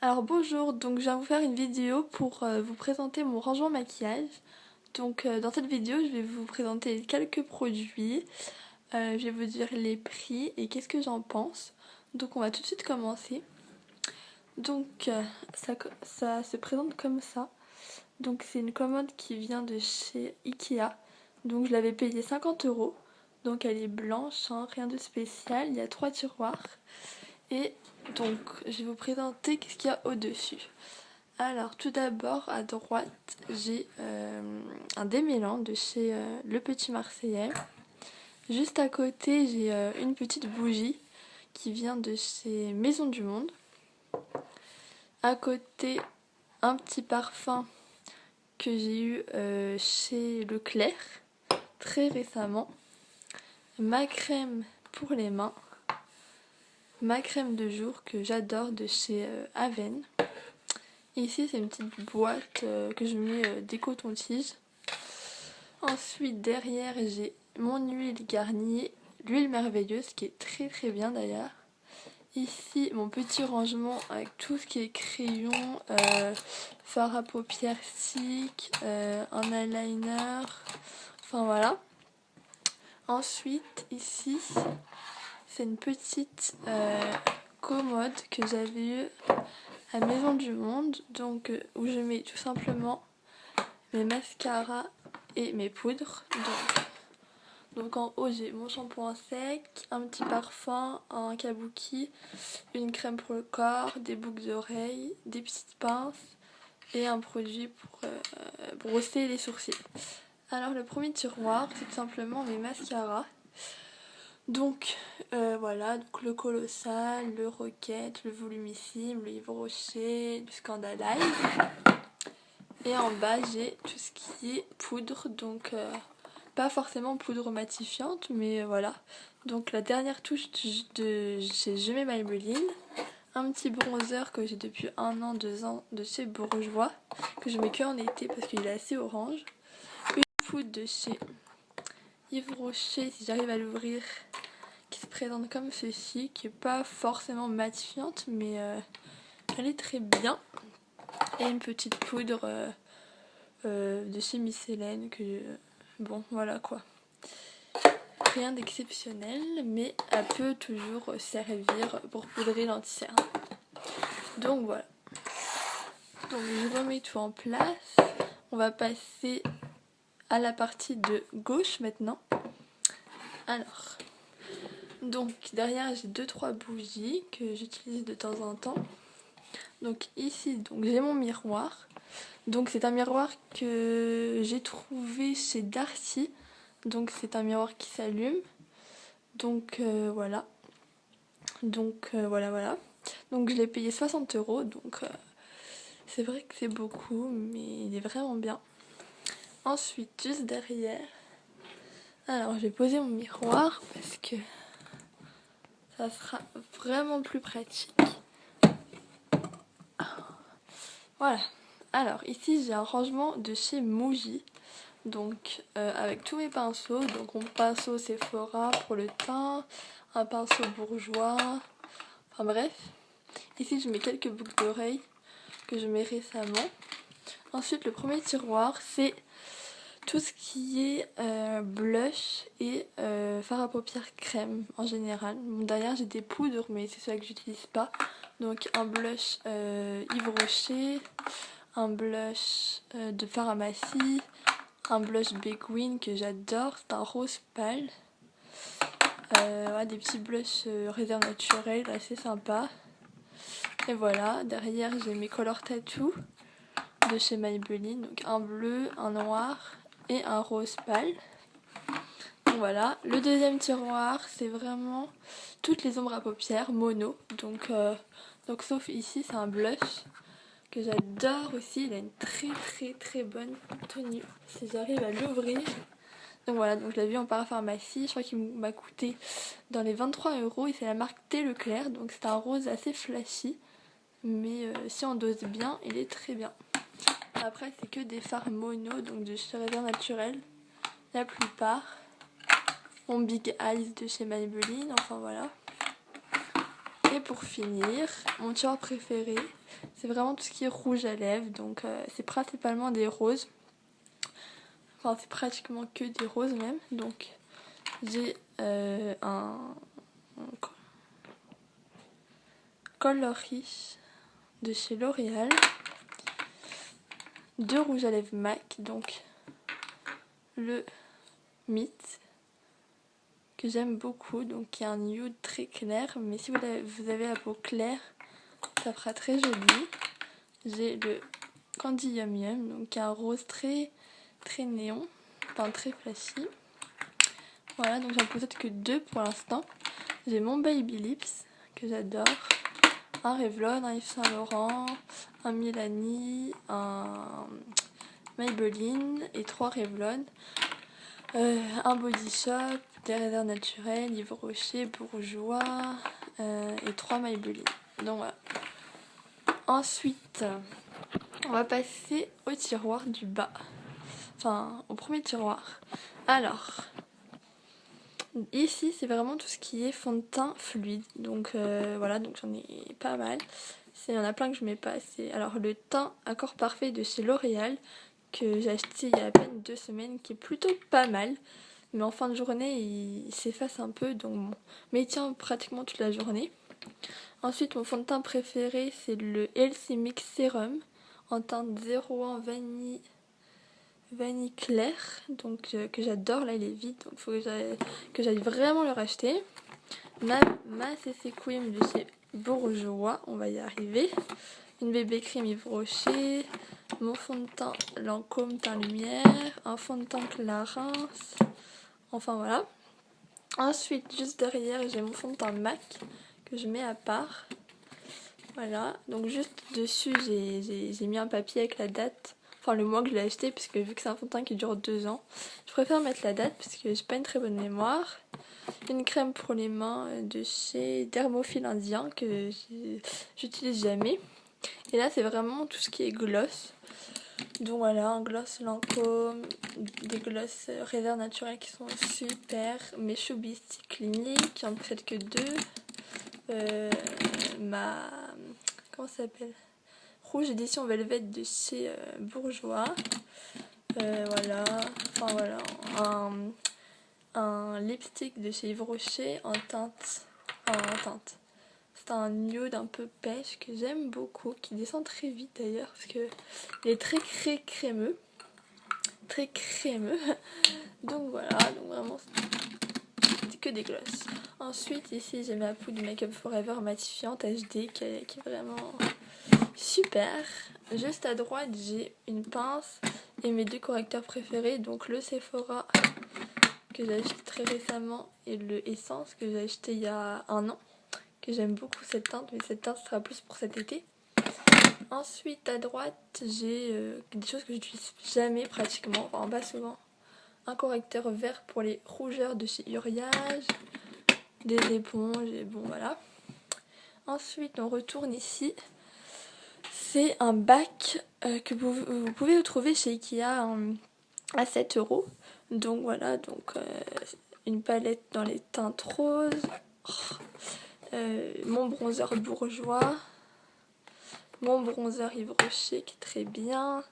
Alors bonjour, donc je viens vous faire une vidéo pour vous présenter mon rangement maquillage. Donc dans cette vidéo je vais vous présenter quelques produits, je vais vous dire les prix et qu'est-ce que j'en pense. Donc on va tout de suite commencer. Donc ça se présente comme ça. Donc c'est une commode qui vient de chez Ikea. Donc je l'avais payée 50 €. Donc elle est blanche, hein, rien de spécial, il y a 3 tiroirs. Et donc je vais vous présenter ce qu'il y a au-dessus. Alors tout d'abord à droite j'ai un démêlant de chez Le Petit Marseillais. Juste à côté j'ai une petite bougie qui vient de chez Maison du Monde. À côté un petit parfum que j'ai eu chez Leclerc très récemment. Ma crème pour les mains. Ma crème de jour que j'adore de chez Aven. Ici c'est une petite boîte que je mets des cotons-tiges. Ensuite derrière j'ai mon huile Garnier, l'huile merveilleuse qui est très très bien d'ailleurs. Ici mon petit rangement avec tout ce qui est crayon, fard à paupières stick, un eyeliner, enfin voilà. Ensuite ici c'est une petite commode que j'avais eue à Maison du Monde, donc où je mets tout simplement mes mascaras et mes poudres. Donc en haut j'ai mon shampoing sec, un petit parfum, un kabuki, une crème pour le corps, des boucles d'oreilles, des petites pinces et un produit pour brosser les sourcils. Alors le premier tiroir c'est tout simplement mes mascaras. Donc voilà, donc le Colossal, le Rocket, le Volumissime, le Yves Rocher, le Scandalize. Et en bas j'ai tout ce qui est poudre, donc pas forcément poudre matifiante, mais voilà. Donc la dernière touche de chez Je mets Maybelline. Un petit bronzer que j'ai depuis 1 an, 2 ans de chez Bourjois, que je mets que en été parce qu'il est assez orange. Une poudre de chez Yves Rocher, si j'arrive à l'ouvrir, qui se présente comme ceci, qui est pas forcément matifiante, mais elle est très bien. Et une petite poudre de chez Miss Hélène, que bon voilà quoi. Rien d'exceptionnel, mais elle peut toujours servir pour poudrer l'anti-cerne. Donc voilà. Donc je remets tout en place. On va passer à la partie de gauche maintenant. Alors, donc derrière j'ai 2-3 bougies que j'utilise de temps en temps. Donc ici donc j'ai mon miroir. Donc c'est un miroir que j'ai trouvé chez Darty. Donc c'est un miroir qui s'allume. Donc voilà. Donc voilà. Donc je l'ai payé 60 €. Donc c'est vrai que c'est beaucoup, mais il est vraiment bien. Ensuite, juste derrière, alors je vais poser mon miroir parce que ça sera vraiment plus pratique. Voilà. Alors ici j'ai un rangement de chez Muji. Donc avec tous mes pinceaux. Donc mon pinceau Sephora pour le teint, un pinceau Bourjois. Enfin bref. Ici je mets quelques boucles d'oreilles que je mets récemment. Ensuite le premier tiroir c'est tout ce qui est blush et fard à paupières crème en général. Bon, derrière j'ai des poudres mais c'est cela que j'utilise pas. Donc un blush Yves Rocher, un blush de Pharmacie, un blush Beguine que j'adore, c'est un rose pâle. Ouais, des petits blushs réserve naturelle assez sympa. Et voilà, derrière j'ai mes Color Tattoo de chez Maybelline, donc un bleu, un noir et un rose pâle. Donc voilà, le deuxième tiroir c'est vraiment toutes les ombres à paupières mono, donc sauf ici c'est un blush que j'adore aussi, il a une très bonne tenue si j'arrive à l'ouvrir. Donc voilà, donc je l'ai vu en parapharmacie, je crois qu'il m'a coûté dans les 23 € et c'est la marque Thé Leclerc, donc c'est un rose assez flashy, mais si on dose bien, il est très bien. Après c'est que des fards mono, donc de chez Réserve Naturelle, la plupart. Mon Big Eyes de chez Maybelline, enfin voilà. Et pour finir, mon tiroir préféré, c'est vraiment tout ce qui est rouge à lèvres. Donc c'est principalement des roses. Enfin c'est pratiquement que des roses même. Donc j'ai un Color Riche de chez L'Oréal. 2 rouges à lèvres MAC. Donc le Mythe que j'aime beaucoup, donc qui est un nude très clair, mais si vous avez la peau claire, ça fera très joli. J'ai le Candy Yum Yum, donc qui est un rose très néon, enfin très flashy. Voilà, donc j'en possède que 2 pour l'instant. J'ai mon Baby Lips que j'adore, un Revlon, un Yves Saint Laurent, un Milani, un Maybelline et 3 Revlon. Un Body Shop, des Réserves Naturelles, Yves Rocher, Bourjois et 3 Maybelline. Donc voilà. Ensuite, on va passer au tiroir du bas. Enfin, au premier tiroir. Alors, ici, c'est vraiment tout ce qui est fond de teint fluide. Donc voilà, donc j'en ai pas mal. Il y en a plein que je mets pas. Alors, le teint Accord Parfait de chez L'Oréal, que j'ai acheté il y a à peine 2 semaines, qui est plutôt pas mal. Mais en fin de journée, il s'efface un peu, donc bon. Mais il tient pratiquement toute la journée. Ensuite, mon fond de teint préféré, c'est le Healthy Mix Serum en teinte 01 vanille claire, donc que j'adore. Là, il est vide, donc il faut que j'aille vraiment le racheter. Ma CC Cream de chez Bourjois, on va y arriver. Une bébé crème Yves Rocher, mon fond de teint Lancôme Teint Lumière, un fond de teint Clarins, enfin voilà. Ensuite, juste derrière, j'ai mon fond de teint MAC que je mets à part. Voilà, donc juste dessus, j'ai mis un papier avec la date, enfin le mois que je l'ai acheté, puisque vu que c'est un fond de teint qui dure 2 ans, je préfère mettre la date parce que j'ai pas une très bonne mémoire. Une crème pour les mains de chez Dermophile Indien que j'utilise jamais. Et là, c'est vraiment tout ce qui est gloss. Donc voilà, un gloss Lancôme, des gloss Réserve Naturelle qui sont super. Mes Chubby Stick Clinique, j'en possède que 2. Comment ça s'appelle, Rouge édition Velvet de chez Bourjois. Voilà, enfin voilà, un lipstick de chez Yves Rocher en teinte. C'est un nude un peu pêche que j'aime beaucoup, qui descend très vite d'ailleurs, parce que il est très crémeux. Très crémeux. Donc voilà, donc vraiment c'est que des glosses. Ensuite ici j'ai ma poudre Make Up Forever matifiante HD qui est vraiment super. Juste à droite j'ai une pince et mes 2 correcteurs préférés, donc le Sephora que j'ai acheté très récemment et le Essence que j'ai acheté il y a 1 an, que j'aime beaucoup cette teinte, mais cette teinte sera plus pour cet été. Ensuite à droite j'ai des choses que j'utilise jamais pratiquement, enfin pas souvent. Un correcteur vert pour les rougeurs de chez Uriage, des éponges et bon voilà. Ensuite on retourne ici, c'est un bac que vous pouvez le trouver chez Ikea à 7 €. Donc voilà, donc une palette dans les teintes roses, mon bronzer Bourjois, mon bronzer Yves Rocher qui est très bien,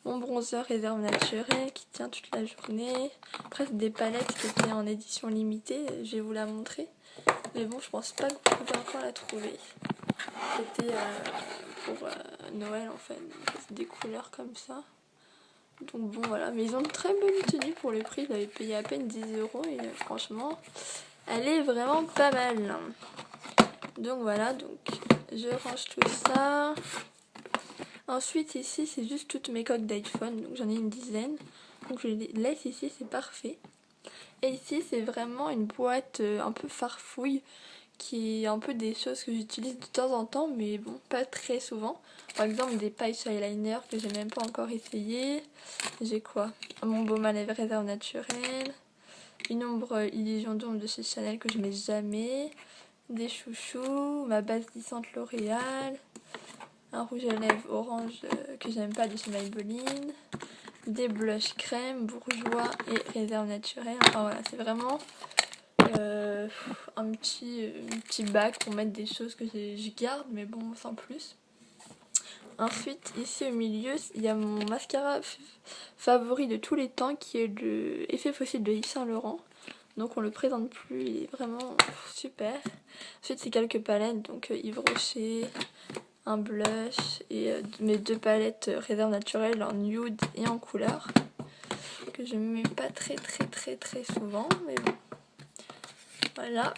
mon bronzer Réserve Naturelle qui tient toute la journée. Après c'est des palettes qui étaient en édition limitée, je vais vous la montrer. Mais bon, je pense pas que vous pouvez encore la trouver. C'était pour Noël en fait, c'est des couleurs comme ça. Donc bon voilà, mais ils ont de très bonne tenue pour le prix, j'avais payé à peine 10 € et franchement, elle est vraiment pas mal. Donc voilà, donc je range tout ça. Ensuite ici c'est juste toutes mes coques d'iPhone, donc j'en ai une dizaine. Donc je les laisse ici, c'est parfait. Et ici c'est vraiment une boîte un peu farfouille, qui est un peu des choses que j'utilise de temps en temps, mais bon, pas très souvent. Par exemple des pailles eyeliner que j'ai même pas encore essayé. J'ai quoi? Mon baume à lèvres Réserve Naturelle, une ombre illusion d'ombre de chez Chanel que je mets jamais, des chouchous, ma base lissante L'Oréal, un rouge à lèvres orange que j'aime pas de chez Maybelline, des blushs crème, Bourjois et Réserve Naturelle. Enfin voilà, c'est vraiment un petit bac pour mettre des choses que je garde, mais bon, sans plus. Ensuite, ici au milieu, il y a mon mascara favori de tous les temps qui est le Effet Fossile de Yves Saint Laurent. Donc on le présente plus, il est vraiment super. Ensuite, c'est quelques palettes, donc Yves Rocher, un blush et mes 2 palettes réserve naturelle en nude et en couleur. Que je mets pas très souvent, mais bon. Voilà.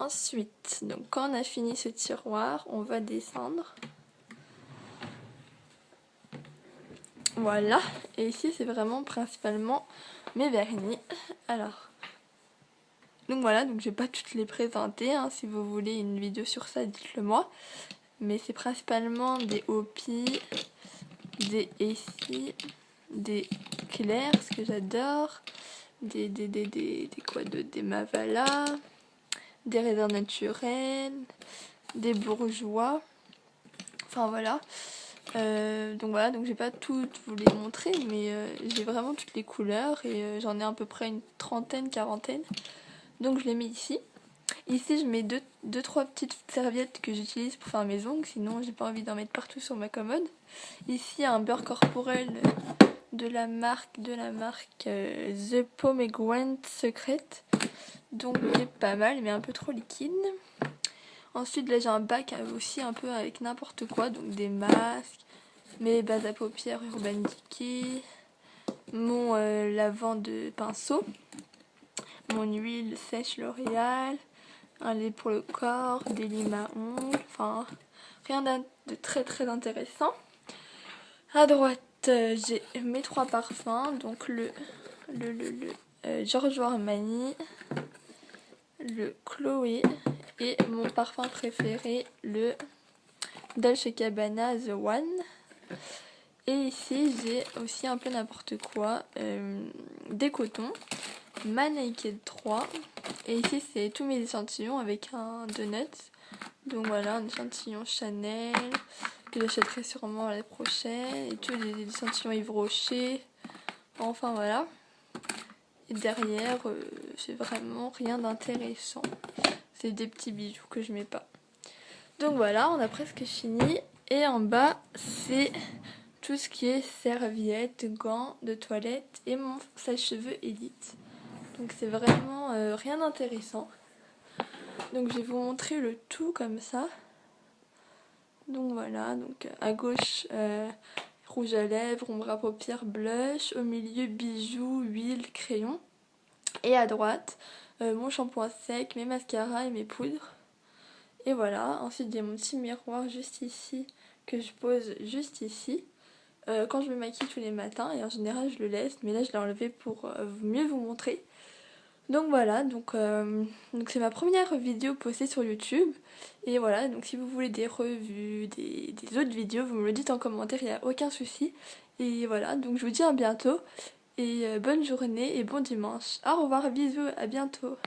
Ensuite, donc quand on a fini ce tiroir, on va descendre. Voilà, et ici c'est vraiment principalement mes vernis. Alors, donc voilà, donc je vais pas toutes les présenter, hein. Si vous voulez une vidéo sur ça, dites-le moi. Mais c'est principalement des Hopi, des Essie, des Clairs, ce que j'adore, des Mavala, des réserves naturelles, des bourgeois, enfin voilà. Donc voilà, donc j'ai pas toutes vous les montrer, mais j'ai vraiment toutes les couleurs et j'en ai à peu près une trentaine, quarantaine. Donc je les mets ici. Ici je mets deux trois petites serviettes que j'utilise pour faire mes ongles, sinon j'ai pas envie d'en mettre partout sur ma commode. Ici un beurre corporel de la marque The Pomegranate Secret. Donc il est pas mal mais un peu trop liquide. Ensuite là j'ai un bac aussi un peu avec n'importe quoi, donc des masques, mes bases à paupières Urban Decay, mon lavant de pinceau, mon huile sèche L'Oréal, un lait pour le corps, des limes à ongles, enfin rien de très intéressant. À droite j'ai mes 3 parfums, donc le Giorgio Armani, le Chloé et mon parfum préféré, le Dolce Gabbana The One. Et ici j'ai aussi un peu n'importe quoi, des cotons, ma Naked 3. Et ici c'est tous mes échantillons avec un donut. Donc voilà, un échantillon Chanel que j'achèterai sûrement l'année prochaine. Et tous les échantillons Yves Rocher. Enfin voilà. Et derrière, c'est vraiment rien d'intéressant. C'est des petits bijoux que je mets pas. Donc voilà, on a presque fini. Et en bas, c'est tout ce qui est serviettes, gants de toilette et mon sèche-cheveux Elite. Donc c'est vraiment rien d'intéressant. Donc je vais vous montrer le tout comme ça. Donc voilà, donc à gauche rouge à lèvres, ombre à paupières, blush, au milieu bijoux, huile, crayon. Et à droite, mon shampoing sec, mes mascaras et mes poudres. Et voilà, ensuite j'ai mon petit miroir juste ici, que je pose juste ici. Quand je me maquille tous les matins, et en général je le laisse, mais là je l'ai enlevé pour mieux vous montrer. Donc voilà, donc c'est ma première vidéo postée sur YouTube. Et voilà, donc si vous voulez des revues, des autres vidéos, vous me le dites en commentaire, il n'y a aucun souci. Et voilà, donc je vous dis à bientôt. Et bonne journée et bon dimanche. Au revoir, bisous, à bientôt.